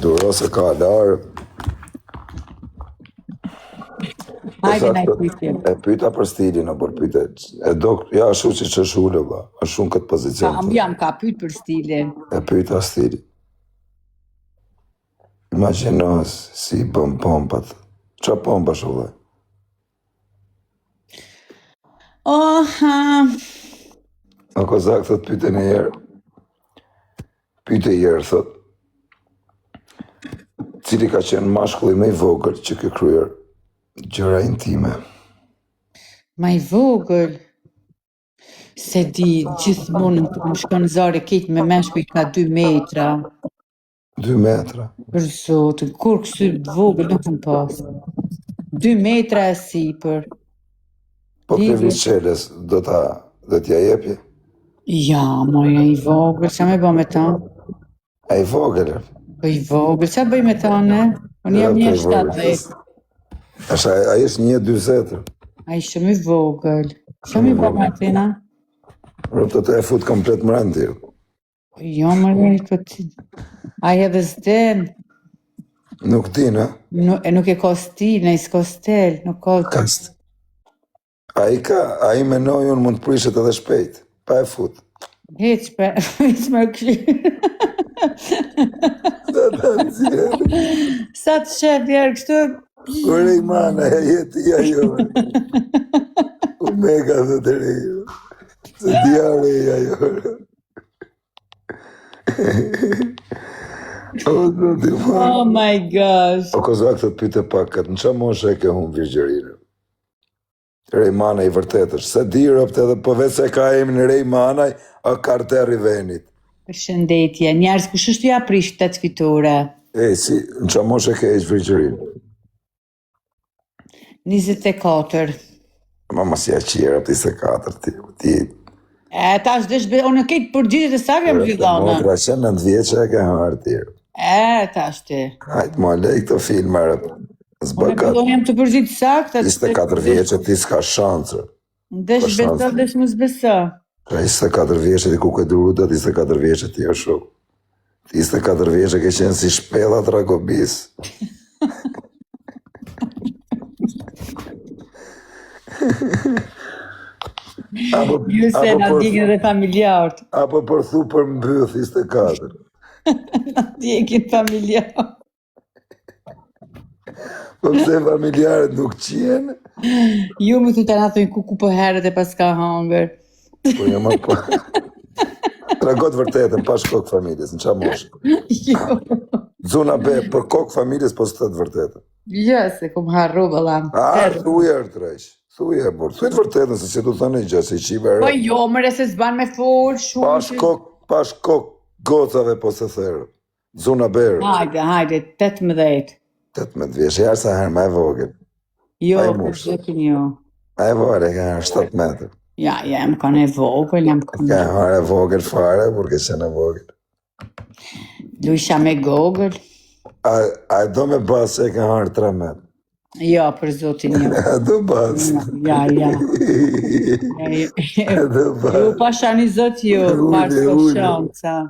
Duro se ka larë. Hajde na i pyetjem. E pyta për stilin, për pyta. E do, ja, shu që që shule, ba. A shumë këtë pozicion. Jam ka pyet për stilin. E pyta stilin. Imaginos si bëm pompat. Qa pompa shullaj? A kozak thot pyte në jerë. Pyte jerë thot. Cili ka qenë mashkulli me i vogël që ke kryer gjëra intime? Ma i vogël. Se di, gjithmonë më shkon zari keq me meshkuj ka 2 metra. 2 metra? Për zotin, kur kësy vogël nuk më pas. 2 metra e sipër. Po Klevis Qeles, do t'ja jepje? Ja, moja i vogël, qa me ba me ta? A i vogël? Po i vogël, qa bëj me ta ne? Unë jam 1,70. A ishtë 1,20? A i shumë i vogël. Qa me ba me tina? Rëpë të e fut komplet më rëndirë. Jo, më rëndirë, po ti. A i edhe s'den. Nuk din, e? Nuk e ka stil, ne i s'ka stil, nuk ka... Kast. A i menoj unë mund të prishet edhe shpejt, pa e fut. Hec me këshirë. Sa të shef jërë kështu? Kure i mana, jeti ja jo. Omega dhe të rejë. Se djare ja jo. Oh my gosh. O kozak të pyte pak këtë, në qa moshe e ke hunë virgjërinë? Rejmana i vërtetësh, se di rëpte edhe përveç se ka emin Rejmanaj, a karter i venit. Përshëndetje, njerës kush është ja prish 8 fitore? Si, në qa moshe ke eqë virgjërinë? 24. Mama si a qira për 24, ti... Tash dëshbe, unë kejtë përgjitët e sakë jam gjithona. Motra që 9 vjeqe e ke harë tjirë. Tash ti. Hajtë ma lej këto filme rëpë. Unë jam të përgjitë sakë. 24 vjeqe ti s'ka shansër. Desh besa, desh mos besa. 24 vjeqe ti ku ke duruta, 24 vjeqe ti është shumë. 24 vjeqe ke qenë si shpellat ragobis. Ju se na djegin dhe familjartë. Apo përthu për mbyth 24. Na djegin familjartë. Po pëse familjarët nuk qenë? Ju më të na thujnë ku për herët e pas ka hangër. Po jo më po. Tragot vërtetën, pa shkok familjes, në qa moshë? Jo. Zona B, për kokë familjes, po së të vërtetën. Jo, se kom harru bëllam. Thuje është rejsh. Thuje, bur. Thuje të vërtetën, se që du thënë i gjë, se i qive rë. Po jo, mëre se zban me full, shumë. Pa shkok gocave, po se thërë. Zona B. Hajde, 18. 18 vjesh, jarë sa herë, ma e vogël. Jo, përshëkin jo. Ma e vogël, e ka herë 7 metrë. Ja, më ka në vogël, Ka herë vogël fare, por ke qenë vogël. Luisha me gogël. A do me basë e ka herë 3 metrë? Jo, për zotin jo. A do basë? Ja. A do basë? Ju pasha një zot jo, marë së shanca.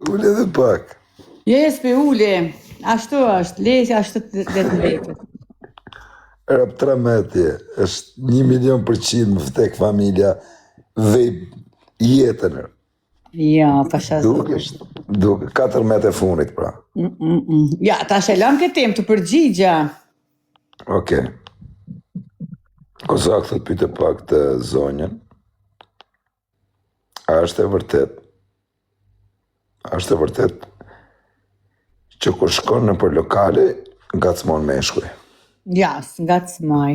Ule dhe pak. Jes pe ule, ashtu është, lesë ashtu të vetë. Rëp 3 metje, është 1.000.000% më vdek familja dhe jetën. Ja, pasha zë. Duke, 4 metë e funit, pra. Ja, ta shelam këtë tem të përgjigja. Okej. Kozak thët pyte pak të zonjën. A është e vërtet që kur shkon në për lokale, ngacmon meshkuj? Ja, s'ngacmoj.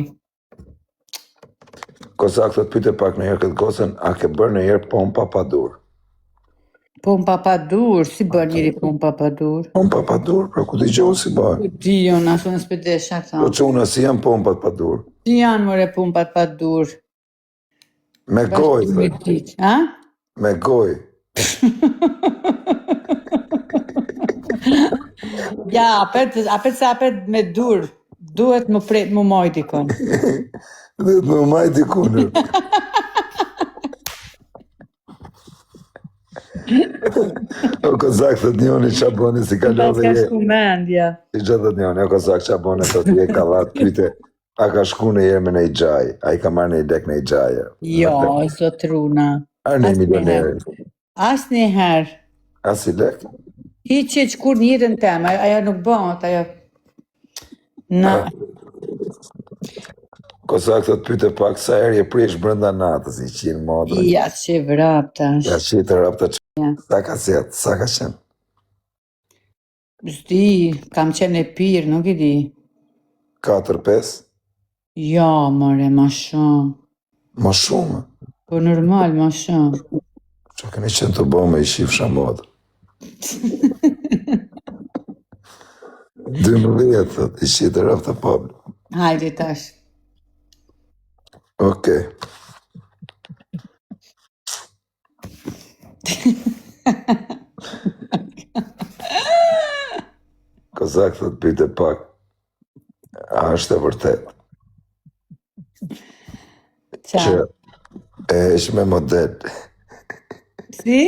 Kozak thët pyte pak në herë këtë gocën, a ke bërë në herë pompa pa dur? Pompa pa dur, si bërë njëri pompa pa dur? Pompa pa dur, pra ku t'i gjohë si bërë? Ku di jo, në ashtu në spedesha ta. Do që unë si janë pompat pa dur? Si janë mëre pompat pa dur? Me goj, dhe. Ha? Me goj. Ja, apet me dur, duhet më pret më maj dikon. Duhet më maj dikon. O kozak thët njoni qa boni si Pas kalove ka je. shku mendja. Si gjë thët njoni, o kozak qa boni thët je kalat pyte. A ka shku në jemi në i gjaj, a i ka marrë në i lek në i gjaje. Jo, zotruna. A në milionerin. Asnjëherë. A si lek? Hiç kur në jetën teme, ajo nuk bëhet, ajo. Na, Kozak thët pyte pak sa herë je prish brenda natës, i qinë modrë. ja që vrap tash. Ja qitë rap të që. Ja. Sa ka qetë, sa ka qenë? S'di, kam qenë e pirë, nuk i di. 4-5? Ja, more, ma shumë. Ma shumë. Po normal, ma shumë. Që këni qenë të bo me i shifësha modrë. 12 thët, i qitë rap të pobë. Hajde tash. Okej. Kozak thët pyte pak, a është e vërtet Qa? që e ish me model, Si?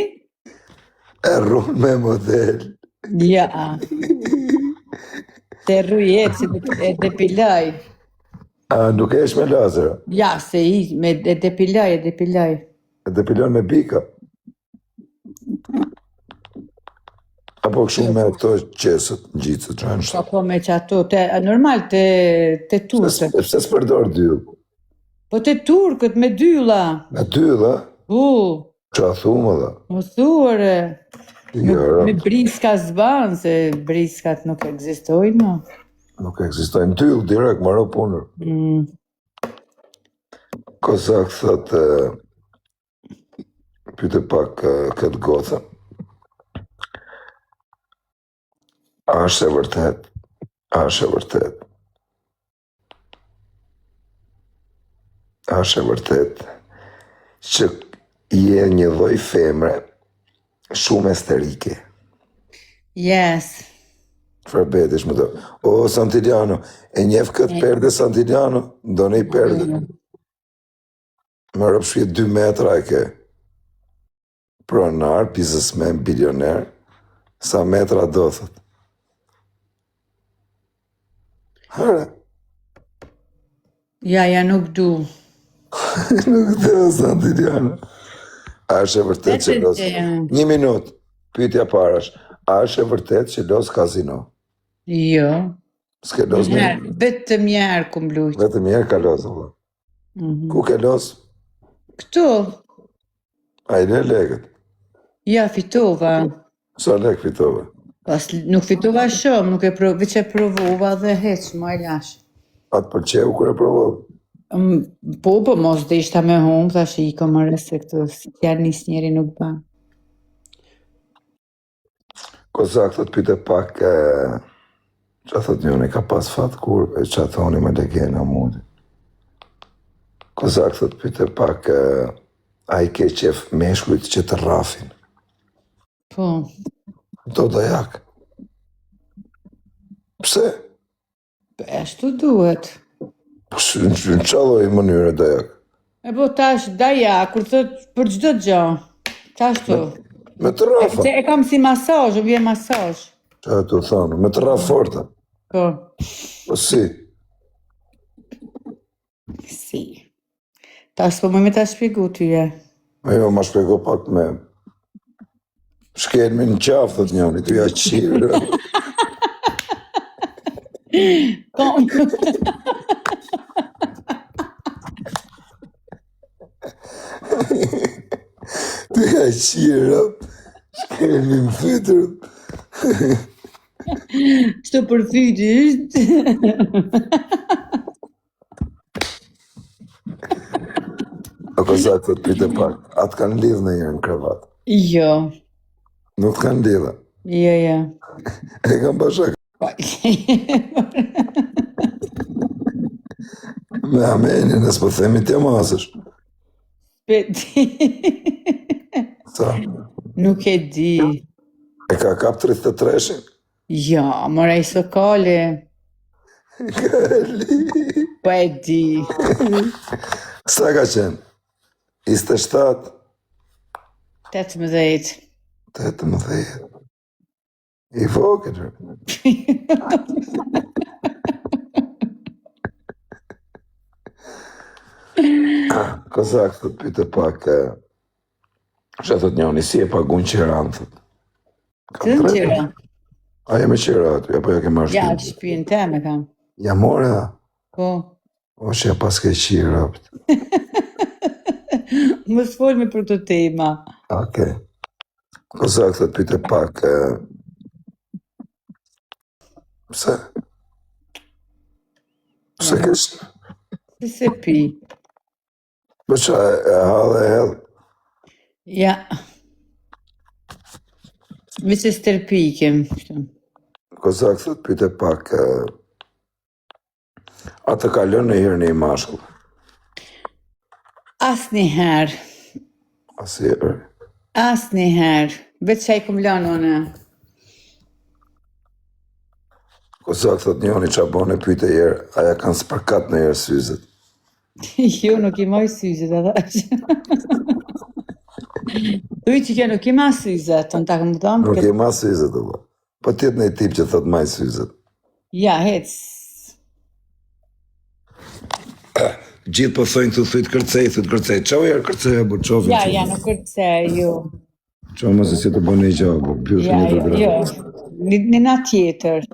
e rrunë me model, Ja. Te rrujet që e depilaj. a nuk e ish me lazer, Ja, se i, e depilaj. e depilon me bika, apo këshu me këto qesët, gjicët, që në Ka po me që ato, normal te turkët. Pse s'përdor dyll? Po te turkët me dylla. Me dylla, që a thumë dhe? Më thuare. Jo, Me briska zban, se briskat nuk ekzistojnë. nuk eksistojnë dyll, direkt, maro punër. Kozak thët, pyte pak këtë gotën. A është e vërtet? A është e vërtet? A është e vërtet që je një lloj femre shumë esterike? Yes. Çfarë betish më të? O, Santiliano, e njef këtë perde Santiliano? Ndone i perde? Më rëpshje 2 metra e ke. Pronar, biznesmen, bilioner. Sa metra do, thët? Hare, Ja, nuk du. nuk të Santiliano. A është e vërtet që los... Një minut, pyetja parash. A është e vërtet që los kazino? Jo. S'ke los një... Vetëm njerë kum lujt. Vetëm njerë ka los, vëlla. Ku ke los? Këtu. A i le legët? Ja, fitova. Sa lek fitove? Pas nuk fitova shumë, nuk e veç e provova dhe heq, ma e lash. Atë pëlqeu kur e provove? Po, mos dhe ishta me humë, thash i ka më rese këtë, ja nis njeri nuk ban. Kozak thot pyte pak, që thot njone ka pas fat kur, që thoni me legena mundi. Kozak thot pyte pak, a i ke qef meshkujt që të rrafin? Po. Do dajak. Pse? Ashtu duhet. Në qaloj mënyre dajak? E po tash daja, kur thot për çdo gjë. Qashtu. Me të rafa. E kam si masazh, u vjen masazh. Qa të thonë, me të rafa forta. Po. Po si? Si. Tash po më me ta shpjegu tyje. Me jo, ma shpjego pak me... Shkelmi në qafë, thët njëni, të ja qirë. Kom. Të ja qirë, shkelmi më fytër. Çto përfyti është? A kozak të pyte pak, atë kanë lidhë në njërë në krevat? Jo. Nuk kanë lidhë? Jo. E kanë bashak? Me ameni, nësë po themi të masësh. Peti. Sa? Nuk e di. E ka kap 33-shin? Ja, mora i sokale. Kali. Po e di. Sa ka qenë? 27? 18. 18. I vogël. Kozak thot pyte pak, që thot njëni, si e pagun qeran, thot. Të në qira? A jam e qera aty, apo ja ke marrë Ja, shtëpi? shpinë teme kam. Ja more, a? Po. O që ja pas ke qira. Më s'fol me për të tema. Okej. Kozak thot pyte pak, pse? Pse kesh? Se pi. Po qa e halë e helë? Ja. Vise stërpikim. Kozak thot pyte pak, a të kalon në herë një mashkull? Asnjëherë. Asnjëherë. Asnjëherë. Veç që i kum lanë one. Kozak thot njëni qa bone pyte herë, aja kanë spërkat në herë syzet. Jo, nuk i moj syzet, adash. Thuj që kjo nuk i ma syzet, të në takë më thonë. Nuk i ma syzet, Allah. Po tjetë një tip që thot maj syzet. Ja, hec. Gjithë po thojnë të thujtë kërcej. Qa u jarë kërcej e bu qofin? Ja, nuk kërcej, jo. Qa më se si të bëne i gjabë, pjushë një të gra. Jo. Një na tjetër.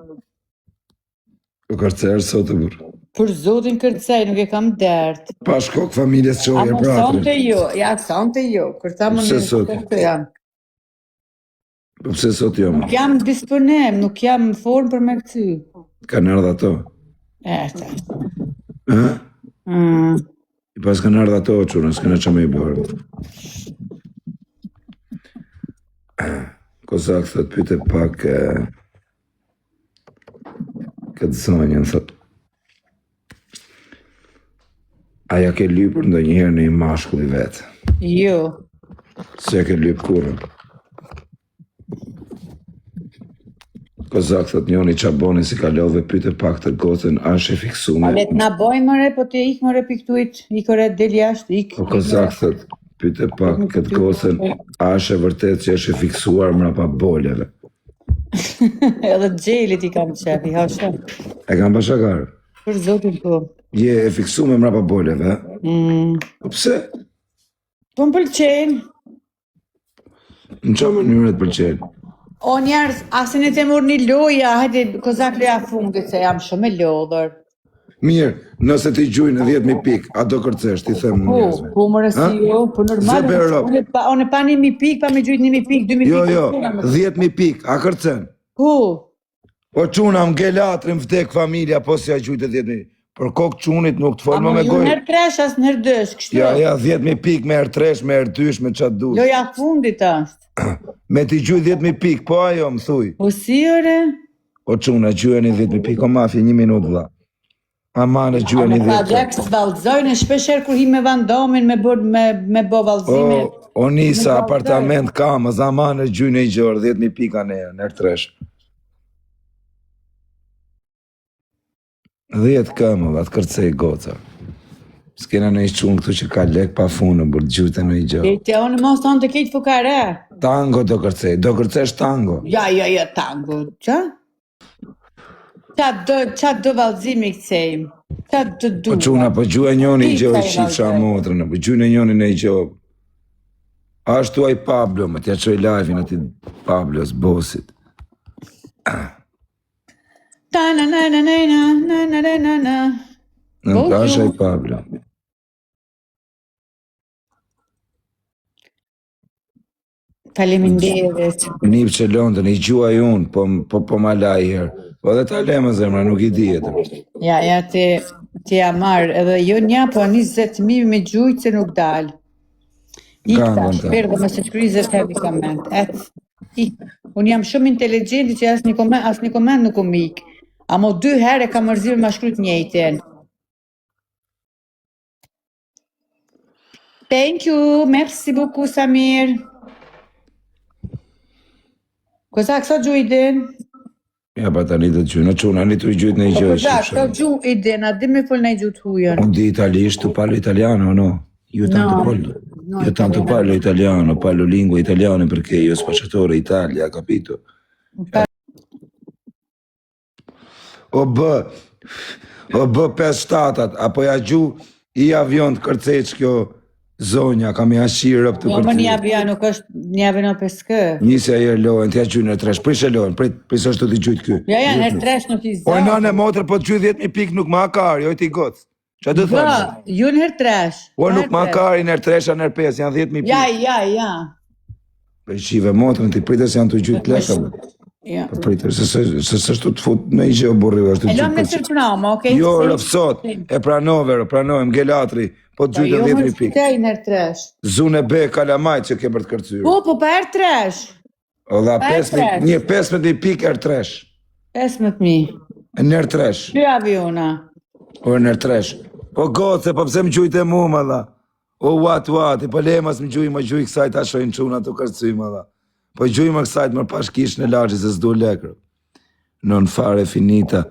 Po kërcej është sot të burë. Për zotin kërcej, nuk e kam dert. Pa shkok familjes që A ojë më pratrin. sonte jo, ja sonte jo. Kërta më Pse në sot? kërte jam. Po pse sot jo më? Nuk jam disponem, nuk jam në formë për me këty. Kanë ardhë ato. Ta. Ha? Mm. I pas kanë ardhë ato, qurën, s'këna që me i bërë. Kozak thët pyte pak këtë zonjën, thët. Aja ke lypër ndo njëherë në i mashkulli vetë. Jo. Se ke lypë kurën. Kozak thët njoni qa boni si ka lodhe pyte pak të gotën, a është e fiksume. A let na bojnë mëre, po të ik mëre piktuit, ikore del jashtë, ik. Po Kozak thët pyte pak këtë gotën, a është e vërtet që është e fiksuar mrapa boleve. Edhe gjelit i kam qefi, hasha. E kam bashakarë. Për zotin po. Je e fiksume mrapa boleve, Po pse? Po më pëlqen. Në qa mënyrë të pëlqenë? O njerës, asin e të mur një loja, hajde Kozak loja fundit se jam shumë e lodhër. Mirë, nëse ti gjujnë 10.000 pikë, a do kërcesh, ti them Po, njerëzve. po më rësi jo, po normal. Zë berop. Unë e pa 1.000 pikë, pa me gjujt 1.000 pikë, 2.000 pikë. Jo, 10.000 pikë, a kërcen? Po, Po quna, më gelatrin vdek familja, po si a gjujtë 10.000. Për kokë qunit nuk të folë më me ju gojë. nër tresh, as nër dësh, kështu. Ja, 10.000 pikë me erë tresh, me erë dysh, me qatë dush. Loja fundit ashtë. Me ti gjuj 10.000 pikë, po ajo më thuj. Po si ore? O quna, gjujeni 10.000 pikë, o mafje, 1 minutë dha. Amane gjujeni 10.000 Pa pikë. gjek së valdzojnë, shpesher kur hi me vandomin, me bo valdzime. O nisa apartament kam, zamane gjujnë i gjorë, 10.000 pika në erë tresh. 10 këmëve, atë kërcej goca. S'kena në i qunë këtu që ka lek pa funë, bërë gjujtë në i gjorë. Te onë mos tonë të kejtë fukare. Tango do kërcej, do kërcesh tango. Ja, tango. Qa? Qa do valdzimi këcejmë? Qa do du? Po quna, po gjuaj njoni i gjojë qitë qa motrën, po gjuaj në njoni në i gjojë. Ashtu aj Pablo, më t'ja qoj live-in ati Pablos, bosit. Ta na na na na na na na na na na. Në është aj Pablo. Faleminderit. Nipë që Londën, i gjuaj unë, po ma laj herë. Po dhe ta le më zemra, nuk i dijetër. Ja, ti ja marrë, edhe jo nja, po 20.000 me gjujtë se nuk dalë. Gangon ta. Shperë dhe më se shkryzët heavy comment. Unë jam shumë inteligenti që asë një koment nuk më ikë. Amo 2 herë e ka mërzirë ma shkryt njëjten. Thank you, merci beaucoup Samir. Kozak, sa gjujtin? Ja, pa tani të gjujnë, në quna, një të i gjujtë në i gjojë Kozak, sa shqipshë. gjujtin, a di me fol në i gjutë hujen. Unë di italisht, tu parlo italiano, no? Ju të të pollo. No, Io tanto parlo lingua italiana perché io spacciatore Italia, capito? O bë 5-7, apo ja gju I avion të kërceq kjo zonja, kam ja shirë për të Jo, më një kërceq. avion nuk është një avion për s'kë. Njëse ajer lohen, t'ja gju në tresh, prish e lohen, prish është të t'i gjujt ky. Ja, në tresh nuk I O zë. nane motër, po t'gjuj 10.000 pik nuk ma kar, jo t'i gocë. Qa të Ja, thënë? ju në herë tresh. O nuk ma kar, I nër tresha, nër 5, janë 10.000 pik. Ja. Po I shive motërën, t'i pritës janë të gjujt leka. Ja. Po pritës, se s'është të fut në I gjë o burri, është të E lëm në gjujt. sërpënama, okej? Jo, rëfsot, e pranove, m'gelatri, po t'gjujt Jo, 10.000 më pik. shkej në herë tresh. Zune B, kalamajt që ke për të kërcyrë. Po, për herë tresh. O dha tresh. 15.000 pik er tresh. 15.000. Nër tresh. 2 aviona. O nër tresh. Po goce, po pse më gjujt e mu, më dha. O what, I po lemas më gjuj kësajt a shojnë quna të kërcuj, më dha. Po gjuj më kësajt më pash kish në lagji se s'du lekrë. Non fare finita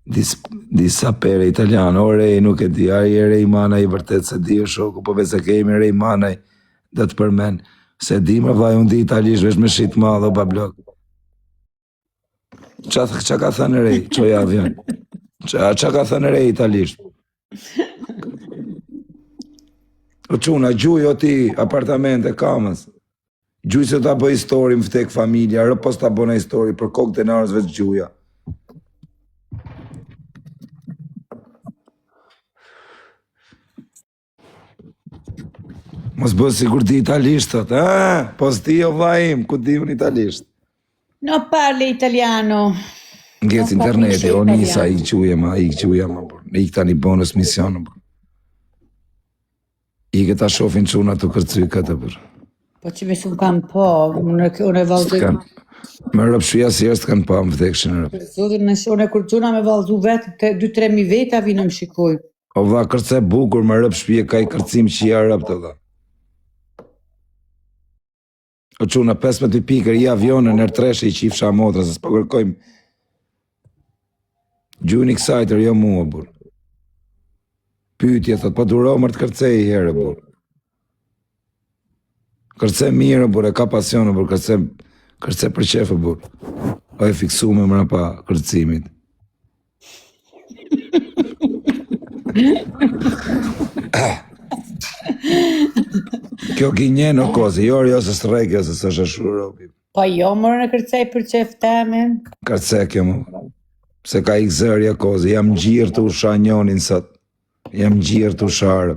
disa pere italiano, o rej nuk e di, ari e rej manaj I vërtet se di o shoku, po vese kemi rej manaj dhe të përmen, se di më vaj unë di italisht, vesh me shit madhe o bablok. Qa ka thënë rej, qoj avion? Qa ka thënë rej italisht? O quna, gjuj o ti, apartamente, kamës. Gjuj se ta bëj histori më vtek familja, rë pos ta bëna histori për kokë të narësve të gjuja. Mos bë sigur di italisht, thot, po s'di o vajim, ku di unë italisht. No parli italiano. Ngec interneti, o nisa, I quja ma, I tani bonus misionë, bër. I këta shofin quna të kërcuj këtë, bër. Po që me shumë kam po, unë e valdu. Me rëpshuja si është kanë pa më vdekshin rëp. Unë e kur quna me valdu vetë, 2-3.000 veta vinë më shikoj. O dha kërce bukur me rëpshpje ka I kërcim që ja rëp të dha. O quna 15 pikër I avionën nër treshe I qifsha motra, se s'po kërkojmë. Gjuni kësajtër, jo mua, bur. Pytje, thot, po duro mërë të kërcej I herë, bur. Kërce mirë, bur, e ka pasionë, bur, kërce për qefë, bur. O e fiksu me mëra pa kërcimit. Kjo gjenjen o kozi, jo se s'rejke, se s'është shuropi. Pa jo, mërë në kërcej për qef temin. Kërce kjo mu. Se ka I këzërja kozi, jam gjirë të usha njonin sot. Jam gjirë të usharë.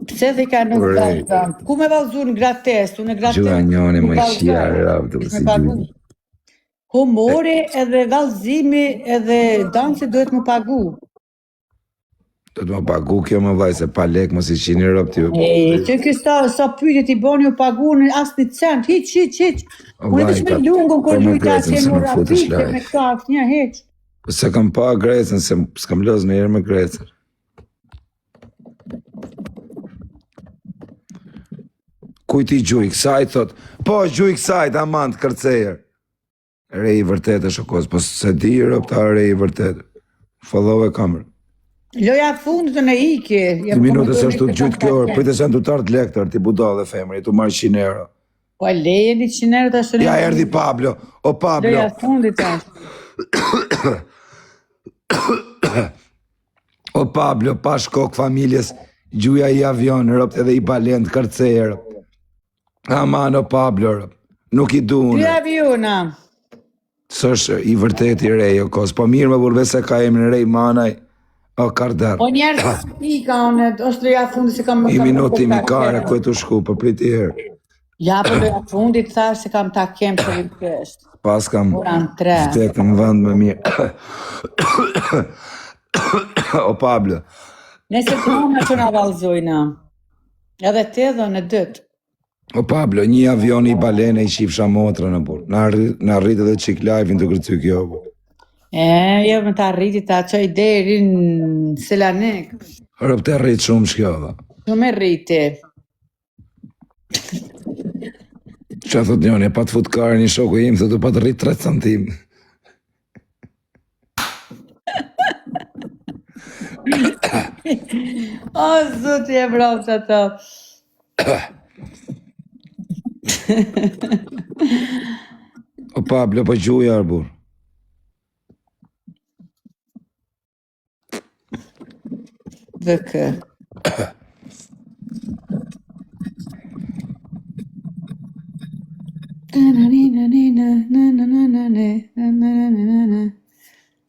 Pse dhe ka nuk valzan? Ku me valzu në grates? Gjua njoni më shia rap të si gjua. Humori edhe valzimi edhe dansi duhet më pagu. Do të më pagu kjo më vaj, se pa lek më si qini rap t'ju. Që kësta sa pyjtë t'i boni u pagu në asë një cent, hiq. Unë të shme lungën kër lujta që e mora pike me këta aftë një hiq. Se kam pa Grecën, se s'kam lëz në herë me Grecën. Kuj ti gjuj, kësajt thot, po gjuj kësajt, aman të kërcejer. Rej I vërtet e shokos, po se di rëp ta rej I vërtet. Follove kamër. Loja fundë të në iki. Ti minutës është të gjujt kjo orë, pëjtë e sen të tartë lektër, ti budal dhe femër, tu marrë 100 euro. Po leje 100 euro të shënë. Ja erdi Pablo, o Pablo. Loja fundit është. O Pablo, pa shkok familjes, gjuja I avion, rëpt edhe I balend, kërcejer. Aman, o Pablo, rëpt. Nuk I du unë. 2 aviona. Sështë I vërtet I rej, o kos, po mirë më burve se ka emi në rej manaj, o kardar. Po njerë I ka unë, është loja fundit se kam më I minuti mi kare, ku e të shku, për priti herë. Ja, po loja fundit thash se kam ta kem që I kështë. Pas kam Uran 3. vdekë në vënd më mirë. O Pablo. Nëse të më që nga valzojna. Edhe të edhe në dëtë. O Pablo, një avion I balene I shifsha motra në burë. Në rritë edhe qik live-in të kërcy kjo, burë. Jo me të arriti ta qoj deri në Selanik. Rëp të rritë shumë shkjo, dhe. Shumë e rriti. Qa thot njoni, pa të fut kare një shoku im, thot pa të rritë 3 centim. O, zoti e vrapë që ato. O Pablo, po gjuj arbur. Dhe kë.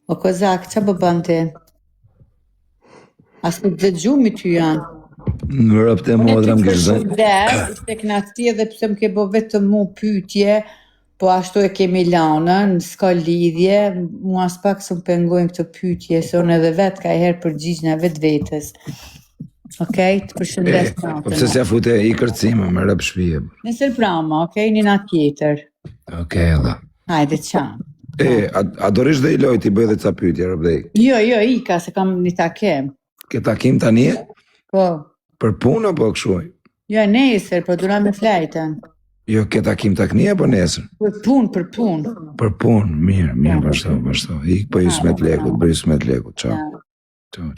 O kozak, që bëbën ti? As nuk dëgju mi ty janë. Në rëpë të modra më kishë zënë. Ishte knasti edhe pse më ke bo vetëm mu pytje, po ashtu e kemi lanën, s'ka lidhje, mu as pak së më pengojnë këtë pytje, se unë edhe vetë ka herë përgjigjnë e vetë vetës. Okej, të përshëndes natën. Po pse s'ja fute i kërcime me rëpë shpije. Nesër prama, okej, një natë tjetër. Okej, Allah. Hajde, qanë. A dorish dhe i loj t'i bëj dhe ca pyetje, rëbdej? Jo, ika, se kam një takem. Ke takim tani? Po. Për punë apo këshuaj? Jo, nesër, po dura me flajten. Jo, ke takim takni apo nesër? Për punë. Për punë, mirë, vazhdo. Ik për ju smet lekut, çao. Çao.